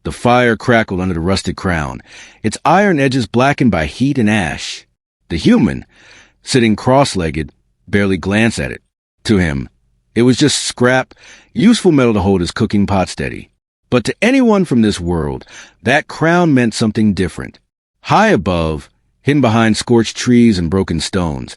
The fire crackled under the rusted crown, its iron edges blackened by heat and ash. The human, sitting cross-legged, barely glanced at it. To him, it was just scrap, useful metal to hold his cooking pot steady. But to anyone from this world, that crown meant something different. High above, hidden behind scorched trees and broken stones,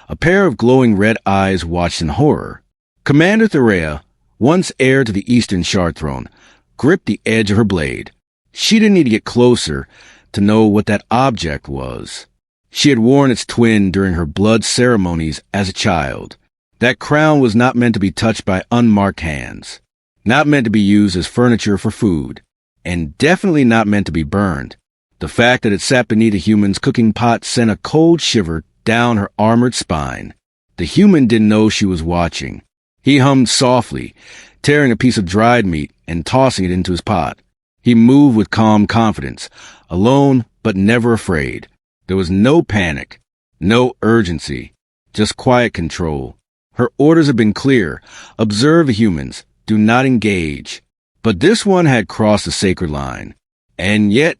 a pair of glowing red eyes watched in horror. Commander Therea, once heir to the Eastern Shard Throne, gripped the edge of her blade. She didn't need to get closer to know what that object was. She had worn its twin during her blood ceremonies as a child. That crown was not meant to be touched by unmarked hands, not meant to be used as furniture for food, and definitely not meant to be burned. The fact that it sat beneath a human's cooking pot sent a cold shiver down her armored spine. The human didn't know she was watching. He hummed softly, tearing a piece of dried meat and tossing it into his pot. He moved with calm confidence, alone but never afraid. There was no panic, no urgency, just quiet control. Her orders had been clear. Observe the humans. Do not engage. But this one had crossed the sacred line. And yet,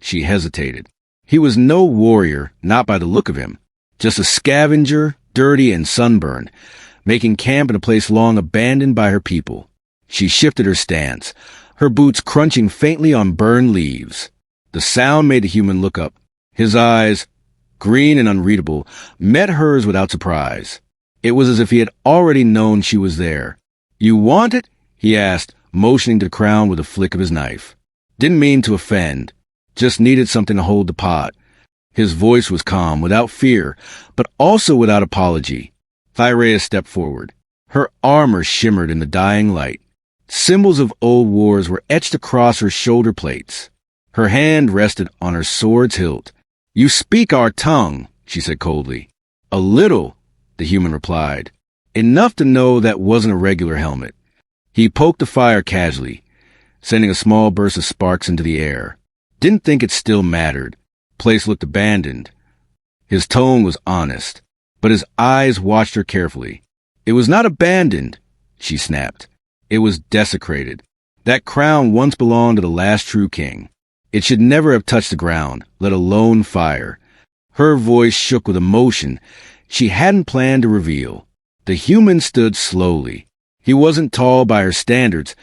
she hesitated. He was no warrior, not by the look of him. Just a scavenger, dirty and sunburned, making camp in a place long abandoned by her people. She shifted her stance, her boots crunching faintly on burned leaves. The sound made the human look up. His eyes, green and unreadable, met hers without surprise. It was as if he had already known she was there. "You want it?" he asked, motioning to the crown with a flick of his knife. Didn't mean to offend, just needed something to hold the pot. His voice was calm, without fear, but also without apology. Therea stepped forward. Her armor shimmered in the dying light. Symbols of old wars were etched across her shoulder plates. Her hand rested on her sword's hilt. "You speak our tongue," she said coldly. "A little," the human replied. "Enough to know that wasn't a regular helmet." He poked the fire casually, sending a small burst of sparks into the air. Didn't think it still mattered. Place looked abandoned. His tone was honest, but his eyes watched her carefully. "It was not abandoned," she snapped. "It was desecrated. That crown once belonged to the last true king. It should never have touched the ground, let alone fire." Her voice shook with emotion she hadn't planned to reveal. The human stood slowly. He wasn't tall by her standards,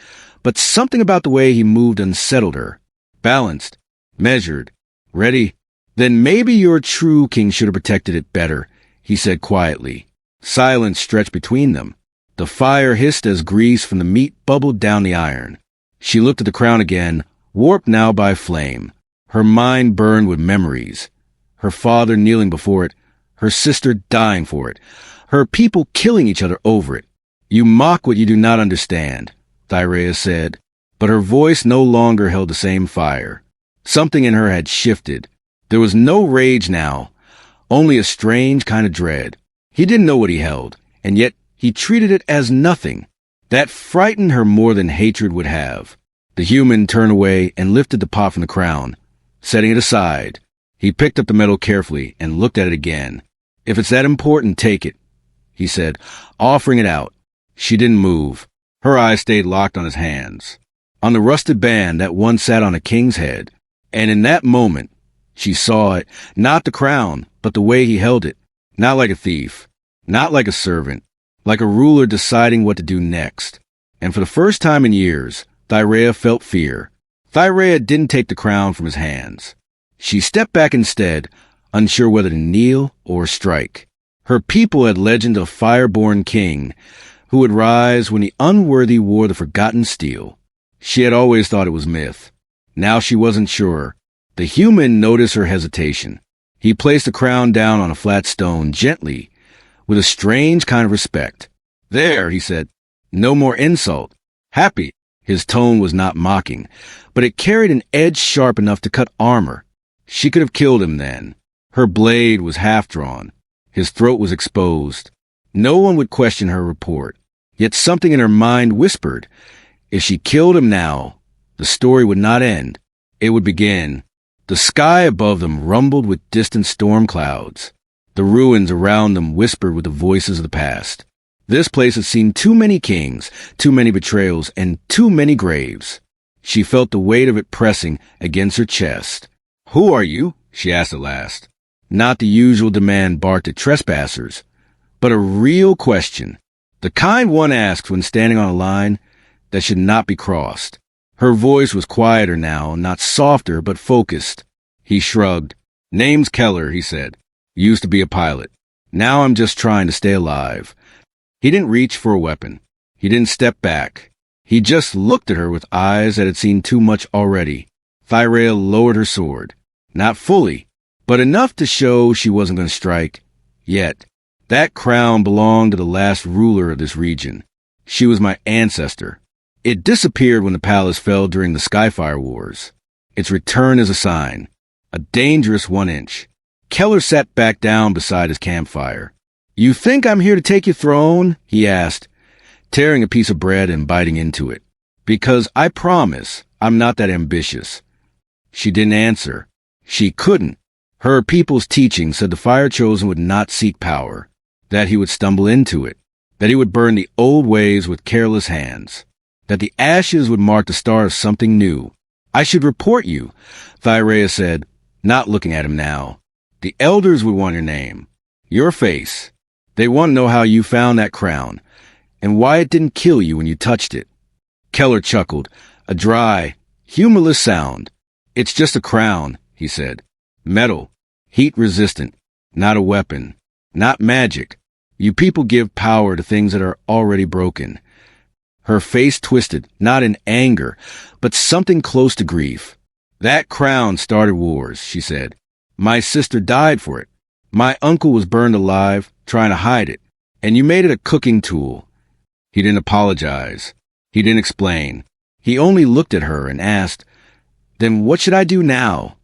but something about the way he moved unsettled her. Balanced, measured, ready. "Then maybe your true king should have protected it better," he said quietly. Silence stretched between them. The fire hissed as grease from the meat bubbled down the iron. She looked at the crown again, warped now by flame. Her mind burned with memories. Her father kneeling before it, her sister dying for it, her people killing each other over it. "You mock what you do not understand," Therea said, but her voice no longer held the same fire. Something in her had shifted. There was no rage now, only a strange kind of dread. He didn't know what he held, and yet he treated it as nothing. That frightened her more than hatred would have. The human turned away and lifted the pot from the crown, setting it aside. He picked up the metal carefully and looked at it again. "If it's that important, take it," he said, offering it out. She didn't move. Her eyes stayed locked on his hands, on the rusted band that once sat on a king's head. And in that moment, she saw it, not the crown, but the way he held it. Not like a thief, not like a servant, like a ruler deciding what to do next. And for the first time in years, Therea felt fear. Therea didn't take the crown from his hands. She stepped back instead, unsure whether to kneel or strike. Her people had legend of fire-born king who would rise when the unworthy wore the forgotten steel. She had always thought it was myth. Now she wasn't sure. The human noticed her hesitation. He placed the crown down on a flat stone gently, with a strange kind of respect. "There," he said. "No more insult. Happy." His tone was not mocking, but it carried an edge sharp enough to cut armor. She could have killed him then. Her blade was half-drawn. His throat was exposed. No one would question her report. Yet something in her mind whispered, if she killed him now, the story would not end. It would begin. The sky above them rumbled with distant storm clouds. The ruins around them whispered with the voices of the past. This place had seen too many kings, too many betrayals, and too many graves. She felt the weight of it pressing against her chest. "Who are you?" she asked at last. Not the usual demand barked at trespassers, but a real question, the kind one asks when standing on a line that should not be crossed. Her voice was quieter now, not softer, but focused. He shrugged. "Name's Keller," he said. "Used to be a pilot. Now I'm just trying to stay alive." He didn't reach for a weapon. He didn't step back. He just looked at her with eyes that had seen too much already. Thyrea lowered her sword. Not fully, but enough to show she wasn't going to strike. Yet, that crown belonged to the last ruler of this region. She was my ancestor. It disappeared when the palace fell during the Skyfire Wars. Its return is a sign. A dangerous 1 inch. Keller sat back down beside his campfire. "You think I'm here to take your throne?" he asked, tearing a piece of bread and biting into it. "Because I promise I'm not that ambitious." She didn't answer. She couldn't. Her people's teaching said the fire chosen would not seek power, that he would stumble into it, that he would burn the old ways with careless hands, that the ashes would mark the start of something new. "I should report you," Thyrea said, not looking at him now. "The elders would want your name, your face. They want to know how you found that crown, and why it didn't kill you when you touched it." Keller chuckled, a dry, humorless sound. "It's just a crown," he said. "Metal, heat-resistant, not a weapon, not magic. You people give power to things that are already broken." Her face twisted, not in anger, but something close to grief. "That crown started wars," she said. "My sister died for it. My uncle was burned alive, trying to hide it, and you made it a cooking tool." He didn't apologize. He didn't explain. He only looked at her and asked, "Then what should I do now?"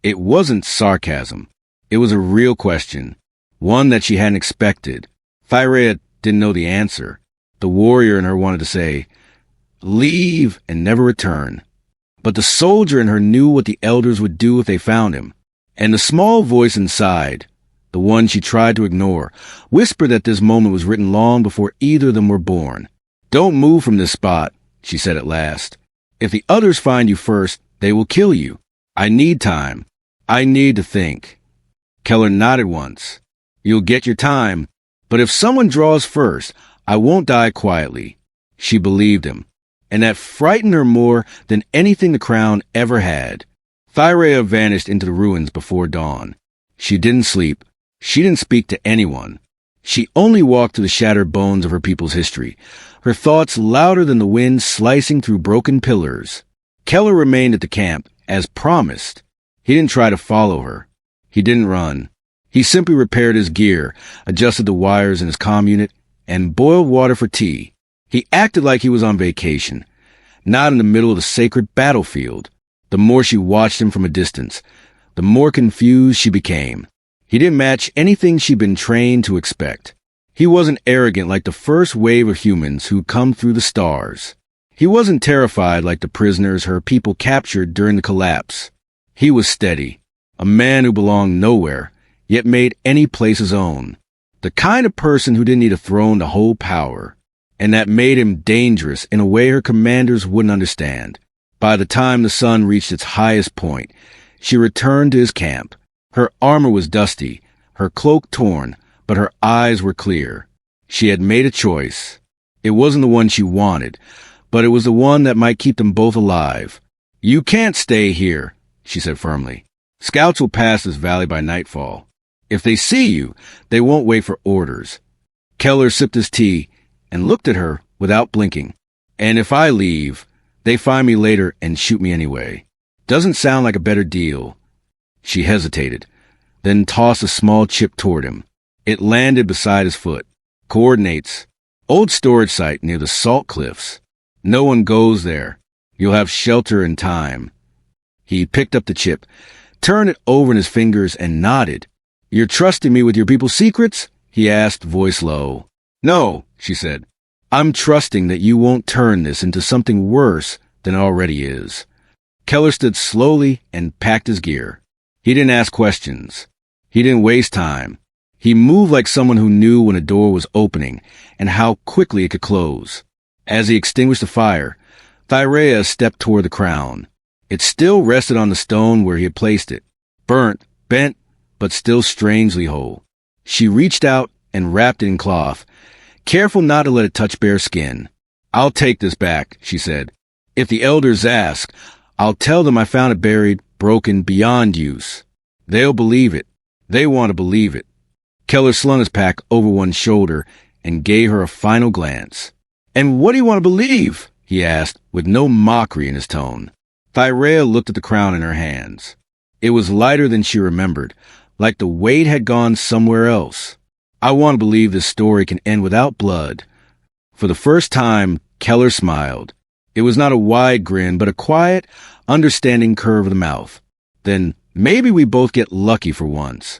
It wasn't sarcasm. It was a real question, one that she hadn't expected. Thyrea didn't know the answer. The warrior in her wanted to say, "Leave and never return." But the soldier in her knew what the elders would do if they found him. And the small voice inside, the one she tried to ignore, whispered that this moment was written long before either of them were born. "Don't move from this spot," she said at last. "If the others find you first, they will kill you. I need time. I need to think." Keller nodded once. "You'll get your time, but if someone draws first, I won't die quietly." She believed him, and that frightened her more than anything the crown ever had. Thyrea vanished into the ruins before dawn. She didn't sleep. She didn't speak to anyone. She only walked through the shattered bones of her people's history, her thoughts louder than the wind slicing through broken pillars. Keller remained at the camp, as promised. He didn't try to follow her. He didn't run. He simply repaired his gear, adjusted the wires in his comm unit, and boiled water for tea. He acted like he was on vacation, not in the middle of the sacred battlefield. The more she watched him from a distance, the more confused she became. He didn't match anything she'd been trained to expect. He wasn't arrogant like the first wave of humans who'd come through the stars. He wasn't terrified like the prisoners her people captured during the collapse. He was steady, a man who belonged nowhere, yet made any place his own. The kind of person who didn't need a throne to hold power. And that made him dangerous in a way her commanders wouldn't understand. By the time the sun reached its highest point, she returned to his camp. Her armor was dusty, her cloak torn, but her eyes were clear. She had made a choice. It wasn't the one she wanted, but it was the one that might keep them both alive. "You can't stay here," she said firmly. "Scouts will pass this valley by nightfall. If they see you, they won't wait for orders." Keller sipped his tea and looked at her without blinking. "And if I leave, they find me later and shoot me anyway. Doesn't sound like a better deal." She hesitated, then tossed a small chip toward him. It landed beside his foot. "Coordinates. Old storage site near the salt cliffs. No one goes there. You'll have shelter and time." He picked up the chip, turned it over in his fingers, and nodded. "You're trusting me with your people's secrets?" he asked, voice low. "No," she said. "I'm trusting that you won't turn this into something worse than it already is." Keller stood slowly and packed his gear. He didn't ask questions. He didn't waste time. He moved like someone who knew when a door was opening and how quickly it could close. As he extinguished the fire, Thyrea stepped toward the crown. It still rested on the stone where he had placed it. Burnt, bent, but still strangely whole. She reached out and wrapped it in cloth, careful not to let it touch bare skin. "I'll take this back," she said. "If the elders ask, I'll tell them I found it buried, broken, beyond use. They'll believe it. They want to believe it." Keller slung his pack over one shoulder and gave her a final glance. "And what do you want to believe?" he asked, with no mockery in his tone. Thyrea looked at the crown in her hands. It was lighter than she remembered, like the weight had gone somewhere else. "I want to believe this story can end without blood." For the first time, Keller smiled. It was not a wide grin, but a quiet, understanding curve of the mouth. "Then maybe we both get lucky for once."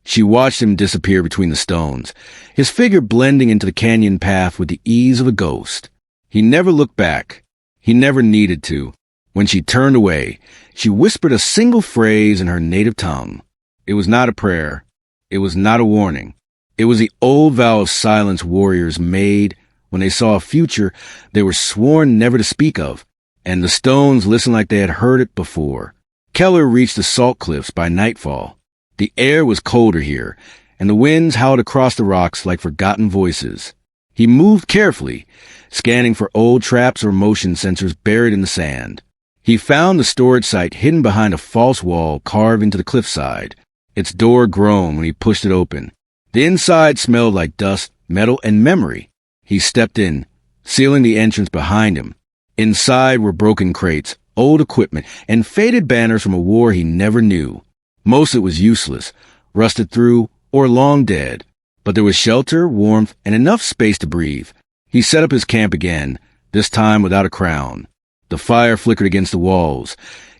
She watched him disappear between the stones, his figure blending into the canyon path with the ease of a ghost. He never looked back. He never needed to. When she turned away, she whispered a single phrase in her native tongue. It was not a prayer. It was not a warning. It was the old vow of silence warriors made when they saw a future they were sworn never to speak of, and the stones listened like they had heard it before. Keller reached the salt cliffs by nightfall. The air was colder here, and the winds howled across the rocks like forgotten voices. He moved carefully, scanning for old traps or motion sensors buried in the sand. He found the storage site hidden behind a false wall carved into the cliffside. Its door groaned when he pushed it open. The inside smelled like dust, metal, and memory. He stepped in, sealing the entrance behind him. Inside were broken crates, old equipment, and faded banners from a war he never knew. Most of it was useless, rusted through, or long dead. But there was shelter, warmth, and enough space to breathe. He set up his camp again, this time without a crown. The fire flickered against the walls,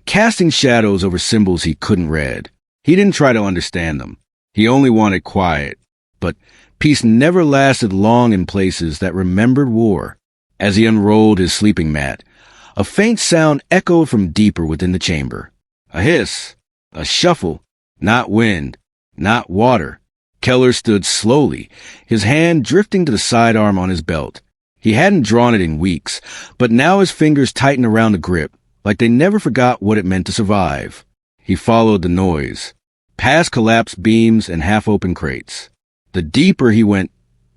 casting shadows over symbols he couldn't read. He didn't try to understand them. He only wanted quiet. But peace never lasted long in places that remembered war. As he unrolled his sleeping mat, a faint sound echoed from deeper within the chamber. A hiss, a shuffle, not wind, not water. Keller stood slowly, his hand drifting to the sidearm on his belt. He hadn't drawn it in weeks, but now his fingers tightened around the grip, like they never forgot what it meant to survive. He followed the noise, past collapsed beams and half-open crates. The deeper he went,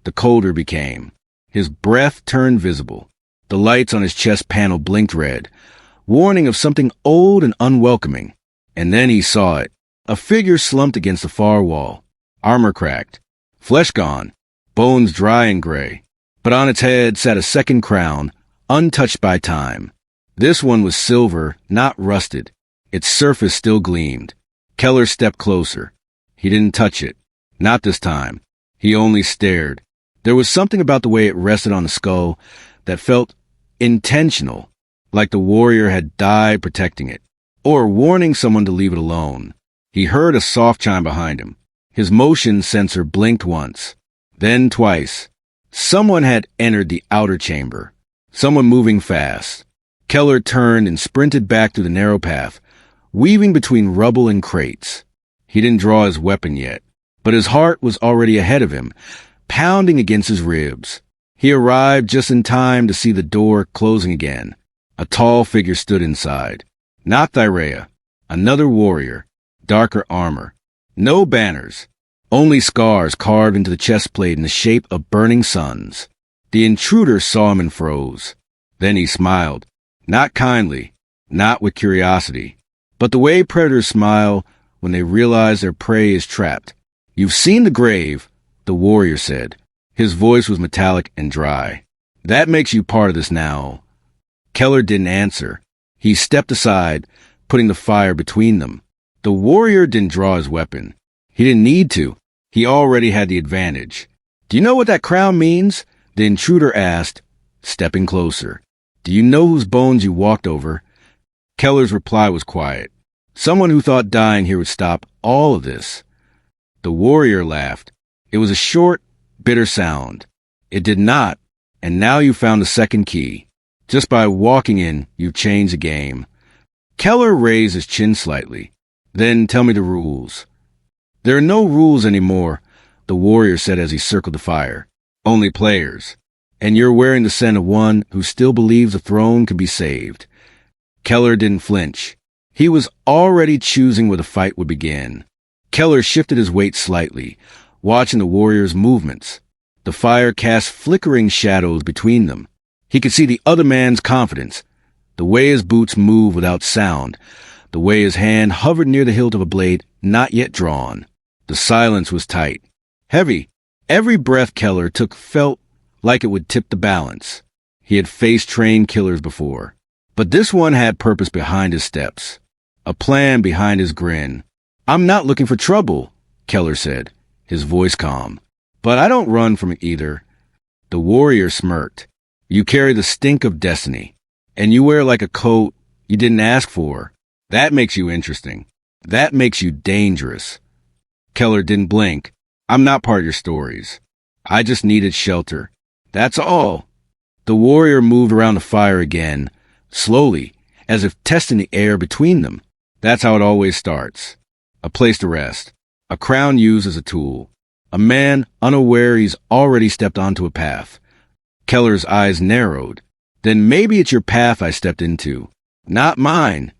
the colder became. His breath turned visible. The lights on his chest panel blinked red, warning of something old and unwelcoming. And then he saw it, a figure slumped against the far wall, armor cracked, flesh gone, bones dry and gray. But on its head sat a second crown, untouched by time. This one was silver, not rusted. Its surface still gleamed. Keller stepped closer. He didn't touch it. Not this time. He only stared. There was something about the way it rested on the skull that felt intentional, like the warrior had died protecting it, or warning someone to leave it alone. He heard a soft chime behind him. His motion sensor blinked once, then twice. Someone had entered the outer chamber. Someone moving fast. Keller turned and sprinted back through the narrow path, weaving between rubble and crates. He didn't draw his weapon yet, but his heart was already ahead of him, pounding against his ribs. He arrived just in time to see the door closing again. A tall figure stood inside. Not Thyrea. Another warrior. Darker armor. No banners. Only scars carved into the chest plate in the shape of burning suns. The intruder saw him and froze. Then he smiled. Not kindly. Not with curiosity. But the way predators smile when they realize their prey is trapped. "You've seen the grave," the warrior said. His voice was metallic and dry. "That makes you part of this now." Keller didn't answer. He stepped aside, putting the fire between them. The warrior didn't draw his weapon. He didn't need to. He already had the advantage. "Do you know what that crown means?" the intruder asked, stepping closer. "Do you know whose bones you walked over?" Keller's reply was quiet. Someone who thought dying here would stop all of this. The warrior laughed. It was a short, bitter sound. "It did not, and now you found the second key. Just by walking in, you've changed the game." Keller raised his chin slightly. "Then tell me the rules." "There are no rules anymore," the warrior said as he circled the fire. "Only players." And you're wearing the scent of one who still believes the throne can be saved. Keller didn't flinch. He was already choosing where the fight would begin. Keller shifted his weight slightly, watching the warriors' movements. The fire cast flickering shadows between them. He could see the other man's confidence, the way his boots moved without sound, the way his hand hovered near the hilt of a blade not yet drawn. The silence was tight, heavy. Every breath Keller took felt like it would tip the balance. He had faced trained killers before, but this one had purpose behind his steps, a plan behind his grin. "I'm not looking for trouble," Keller said, his voice calm. "But I don't run from it either." The warrior smirked. "You carry the stink of destiny, and you wear like a coat you didn't ask for. That makes you interesting. That makes you dangerous." Keller didn't blink. "I'm not part of your stories. I just needed shelter. That's all." The warrior moved around the fire again, slowly, as if testing the air between them. That's how it always starts. A place to rest. A crown used as a tool. A man unaware he's already stepped onto a path. Keller's eyes narrowed. "Then maybe it's your path I stepped into, not mine."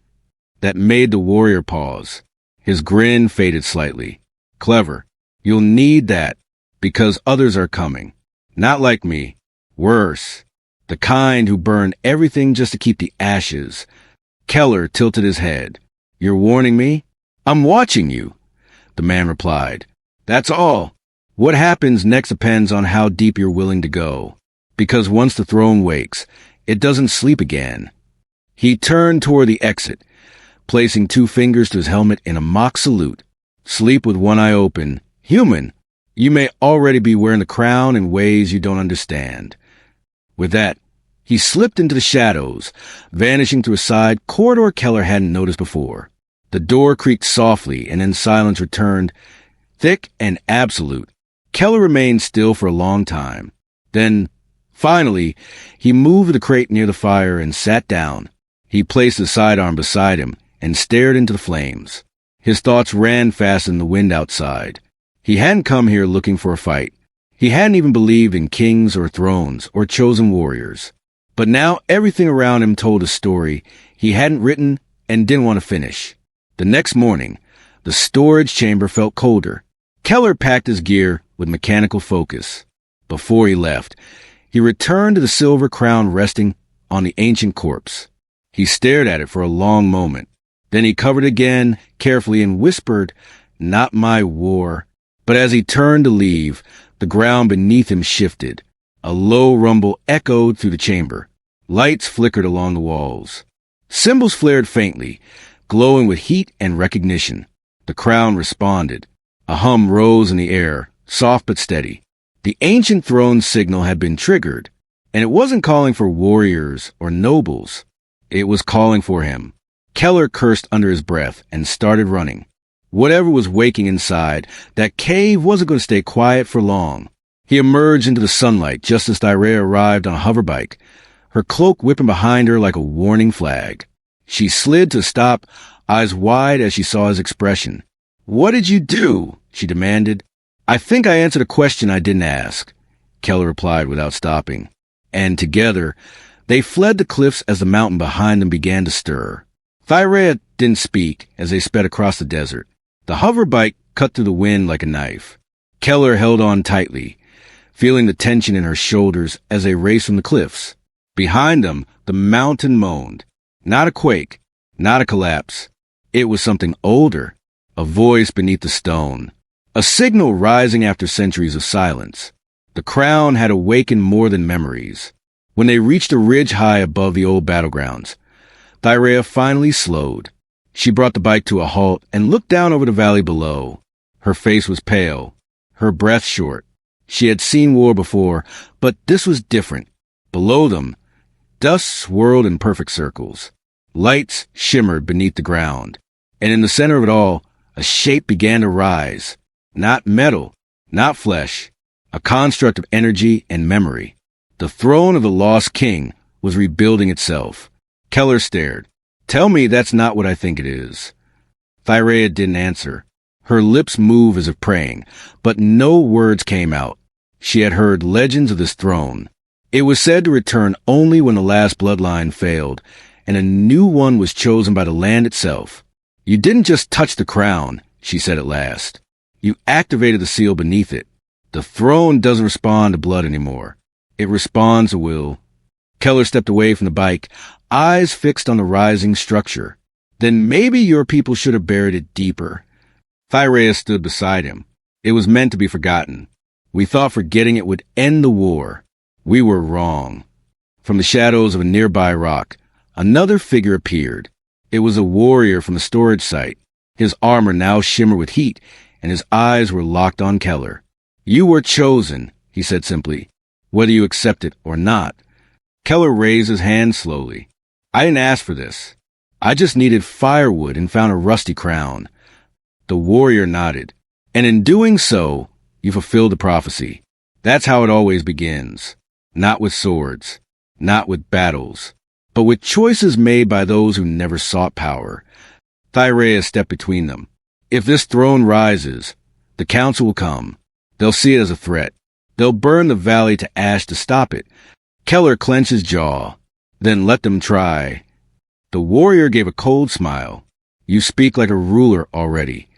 That made the warrior pause. His grin faded slightly. "Clever. You'll need that, because others are coming. Not like me. Worse. The kind who burn everything just to keep the ashes." Keller tilted his head. "You're warning me?" "I'm watching you," the man replied. "That's all. What happens next depends on how deep you're willing to go. Because once the throne wakes, it doesn't sleep again." He turned toward the exit, placing 2 fingers to his helmet in a mock salute. "Sleep with one eye open. Human, you may already be wearing the crown in ways you don't understand." With that, he slipped into the shadows, vanishing through a side corridor Keller hadn't noticed before. The door creaked softly, and then silence returned, thick and absolute. Keller remained still for a long time. Then, finally, he moved to the crate near the fire and sat down. He placed his sidearm beside him and stared into the flames. His thoughts ran faster than the wind outside. He hadn't come here looking for a fight. He hadn't even believed in kings or thrones or chosen warriors. But now everything around him told a story he hadn't written and didn't want to finish. The next morning, the storage chamber felt colder. Keller packed his gear with mechanical focus. Before he left, he returned to the silver crown resting on the ancient corpse. He stared at it for a long moment. Then he covered it again carefully and whispered, "Not my war." But as he turned to leave, the ground beneath him shifted. A low rumble echoed through the chamber. Lights flickered along the walls. Symbols flared faintly, glowing with heat and recognition. The crown responded. A hum rose in the air, soft but steady. The ancient throne signal had been triggered, and it wasn't calling for warriors or nobles. It was calling for him. Keller cursed under his breath and started running. Whatever was waking inside, that cave wasn't going to stay quiet for long. He emerged into the sunlight just as Thyrea arrived on a hoverbike, her cloak whipping behind her like a warning flag. She slid to a stop, eyes wide as she saw his expression. "What did you do?" she demanded. "I think I answered a question I didn't ask," Keller replied without stopping. And together, they fled the cliffs as the mountain behind them began to stir. Thyrea didn't speak as they sped across the desert. The hoverbike cut through the wind like a knife. Keller held on tightly, feeling the tension in her shoulders as they raced from the cliffs. Behind them, the mountain moaned. Not a quake, not a collapse. It was something older, a voice beneath the stone, a signal rising after centuries of silence. The crown had awakened more than memories. When they reached a ridge high above the old battlegrounds, Thyrea finally slowed. She brought the bike to a halt and looked down over the valley below. Her face was pale, her breath short. She had seen war before, but this was different. Below them, dust swirled in perfect circles. Lights shimmered beneath the ground. And in the center of it all, a shape began to rise. Not metal, not flesh, a construct of energy and memory. The throne of the lost king was rebuilding itself. Keller stared. "Tell me that's not what I think it is." Thyrea didn't answer. Her lips moved as if praying, but no words came out. She had heard legends of this throne, It was said to return only when the last bloodline failed, and a new one was chosen by the land itself. You didn't just touch the crown, she said at last. You activated the seal beneath it. The throne doesn't respond to blood anymore. It responds to will. Keller stepped away from the bike, eyes fixed on the rising structure. Then maybe your people should have buried it deeper. Thyrea stood beside him. It was meant to be forgotten. We thought forgetting it would end the war. We were wrong. From the shadows of a nearby rock, another figure appeared. It was a warrior from the storage site. His armor now shimmered with heat, and his eyes were locked on Keller. You were chosen, he said simply, whether you accept it or not. Keller raised his hand slowly. I didn't ask for this. I just needed firewood and found a rusty crown. The warrior nodded. And in doing so, you fulfilled the prophecy. That's how it always begins. Not with swords, not with battles, but with choices made by those who never sought power. Thyrea stepped between them. If this throne rises, the council will come. They'll see it as a threat. They'll burn the valley to ash to stop it. Keller clenched his jaw. Then let them try. The warrior gave a cold smile. You speak like a ruler already.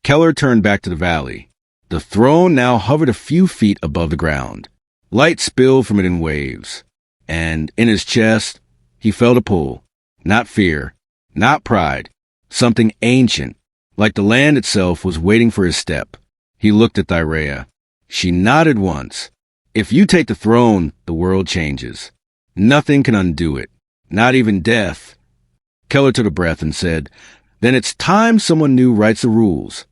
Keller turned back to the valley. The throne now hovered a few feet above the ground. Light spilled from it in waves. And in his chest, he felt a pull. Not fear, not pride. Something ancient, like the land itself, was waiting for his step. He looked at Thyrea. She nodded once. If you take the throne, the world changes. Nothing can undo it, not even death. Keller took a breath and said, Then it's time someone new writes the rules.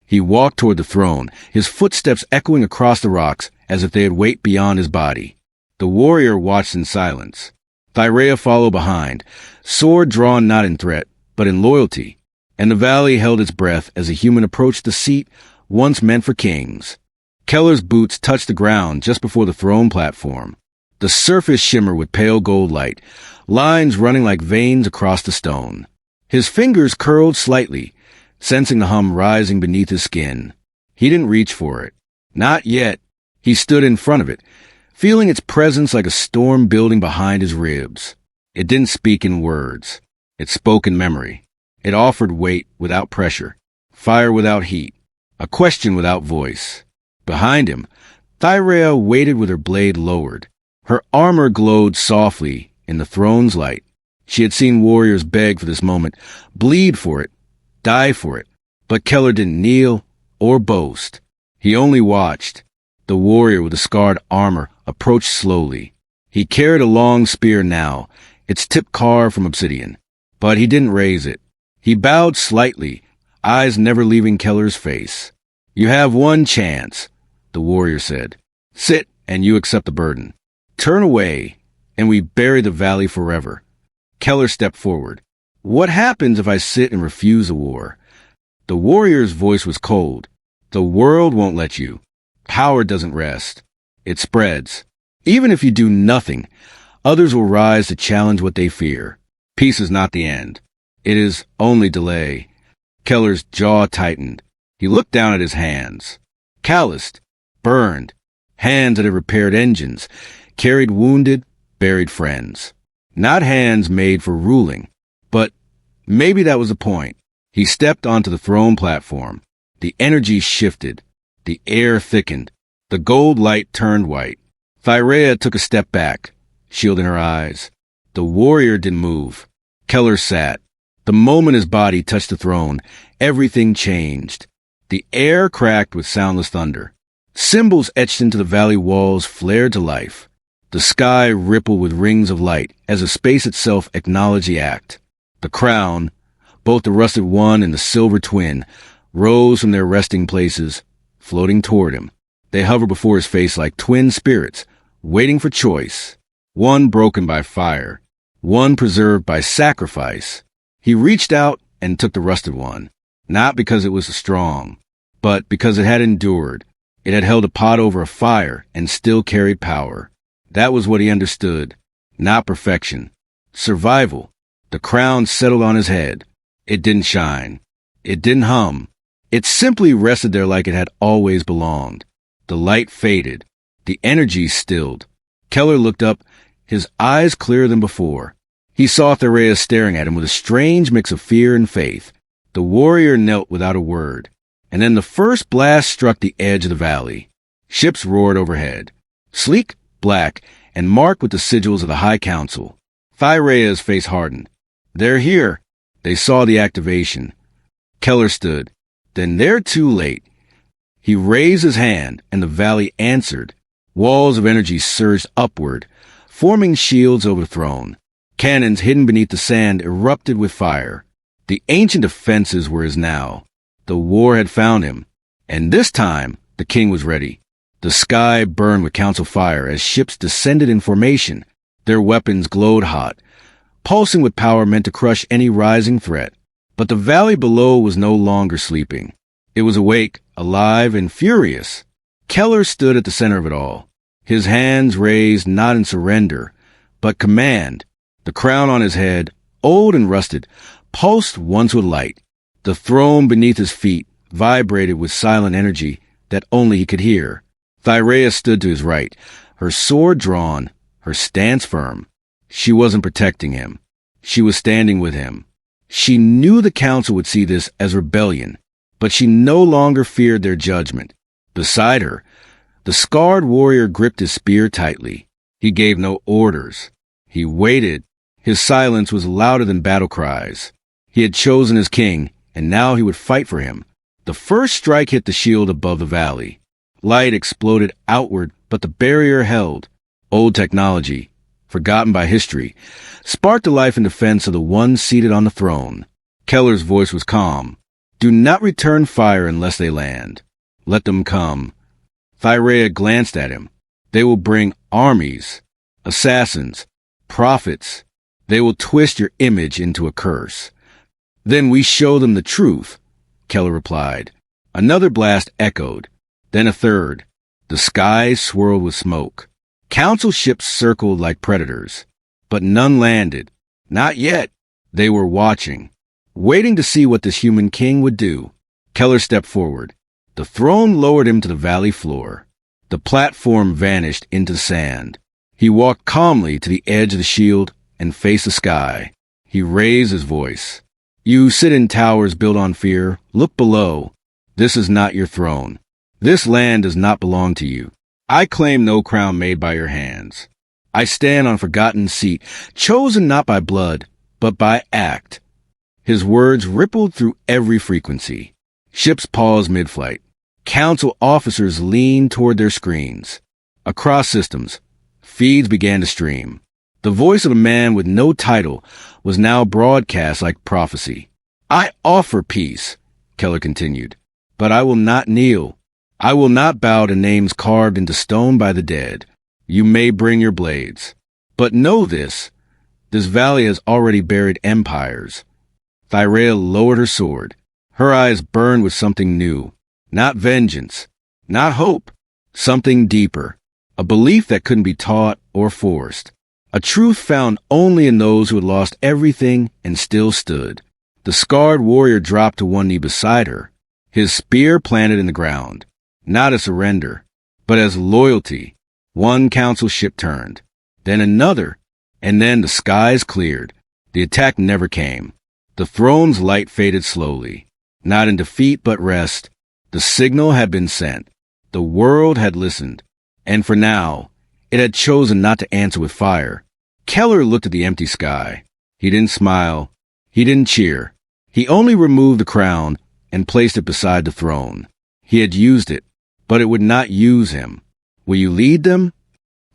He walked toward the throne, his footsteps echoing across the rocks as if they had weight beyond his body. The warrior watched in silence. Thyrea followed behind, sword drawn not in threat, but in loyalty, and the valley held its breath as a human approached the seat once meant for kings. Keller's boots touched the ground just before the throne platform. The surface shimmered with pale gold light, lines running like veins across the stone. His fingers curled slightly, sensing the hum rising beneath his skin. He didn't reach for it. Not yet. He stood in front of it, feeling its presence like a storm building behind his ribs. It didn't speak in words. It spoke in memory. It offered weight without pressure, fire without heat, a question without voice. Behind him, Thyrea waited with her blade lowered. Her armor glowed softly in the throne's light. She had seen warriors beg for this moment, bleed for it, die for it. But Keller didn't kneel or boast. He only watched. The warrior with the scarred armor approached slowly. He carried a long spear now, its tip carved from obsidian. But he didn't raise it. He bowed slightly, eyes never leaving Keller's face. You have one chance, the warrior said. Sit, and you accept the burden. Turn away, and we bury the valley forever. Keller stepped forward. What happens if I sit and refuse a war? The warrior's voice was cold. The world won't let you. Power doesn't rest. It spreads. Even if you do nothing, others will rise to challenge what they fear. Peace is not the end. It is only delay. Keller's jaw tightened. He looked down at his hands. Calloused, burned, hands that had repaired engines, carried wounded, buried friends. Not hands made for ruling, but maybe that was the point. He stepped onto the throne platform. The energy shifted. The air thickened. The gold light turned white. Thyrea took a step back, shielding her eyes. The warrior didn't move. Keller sat. The moment his body touched the throne, everything changed. The air cracked with soundless thunder. Symbols etched into the valley walls flared to life. The sky rippled with rings of light as the space itself acknowledged the act. The crown, both the rusted one and the silver twin, rose from their resting places, floating toward him. They hovered before his face like twin spirits, waiting for choice. One broken by fire, one preserved by sacrifice. He reached out and took the rusted one, not because it was strong, but because it had endured. It had held a pot over a fire and still carried power. That was what he understood. Not perfection. Survival. The crown settled on his head. It didn't shine. It didn't hum. It simply rested there like it had always belonged. The light faded. The energy stilled. Keller looked up, his eyes clearer than before. He saw Tharea staring at him with a strange mix of fear and faith. The warrior knelt without a word, and then the first blast struck the edge of the valley. Ships roared overhead, sleek, black, and marked with the sigils of the High Council. Tharaya's face hardened. They're here. They saw the activation. Keller stood. Then they're too late. He raised his hand, and the valley answered. Walls of energy surged upward, forming shields over the throne. Cannons hidden beneath the sand erupted with fire. The ancient defenses were his now. The war had found him, and this time the king was ready. The sky burned with council fire as ships descended in formation. Their weapons glowed hot, pulsing with power meant to crush any rising threat. But the valley below was no longer sleeping. It was awake, alive, and furious. Keller stood at the center of it all, his hands raised not in surrender, but command. The crown on his head, old and rusted, pulsed once with light. The throne beneath his feet vibrated with silent energy that only he could hear. Tharea stood to his right, her sword drawn, her stance firm. She wasn't protecting him. She was standing with him. She knew the council would see this as rebellion, but she no longer feared their judgment. Beside her, the scarred warrior gripped his spear tightly. He gave no orders. He waited. His silence was louder than battle cries. He had chosen his king, and now he would fight for him. The first strike hit the shield above the valley. Light exploded outward, but the barrier held. Old technology, forgotten by history, sparked a life in defense of the one seated on the throne. Keller's voice was calm. Do not return fire unless they land. Let them come. Tharea glanced at him. They will bring armies, assassins, prophets. They will twist your image into a curse. Then we show them the truth, Keller replied. Another blast echoed, then a third. The sky swirled with smoke. Council ships circled like predators, but none landed. Not yet. They were watching, waiting to see what this human king would do. Keller stepped forward. The throne lowered him to the valley floor. The platform vanished into sand. He walked calmly to the edge of the shield and faced the sky. He raised his voice. You sit in towers built on fear. Look below. This is not your throne. This land does not belong to you. I claim no crown made by your hands. I stand on a forgotten seat, chosen not by blood, but by act. His words rippled through every frequency. Ships paused mid-flight. Council officers leaned toward their screens. Across systems, feeds began to stream. The voice of a man with no title was now broadcast like prophecy. I offer peace, Keller continued, but I will not kneel. I will not bow to names carved into stone by the dead. You may bring your blades. But know this valley has already buried empires. Tharea lowered her sword. Her eyes burned with something new. Not vengeance, not hope, something deeper. A belief that couldn't be taught or forced. A truth found only in those who had lost everything and still stood. The scarred warrior dropped to one knee beside her, his spear planted in the ground. Not as surrender, but as loyalty. One council ship turned, then another, and then the skies cleared. The attack never came. The throne's light faded slowly, not in defeat but rest. The signal had been sent. The world had listened, and for now, it had chosen not to answer with fire. Keller looked at the empty sky. He didn't smile. He didn't cheer. He only removed the crown and placed it beside the throne. He had used it, but it would not use him. Will you lead them?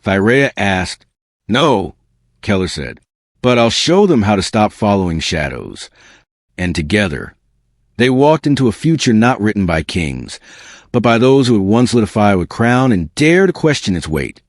Tharea asked. No, Keller said, but I'll show them how to stop following shadows. And together, they walked into a future not written by kings, but by those who would once lit a fire with crown and dare to question its weight.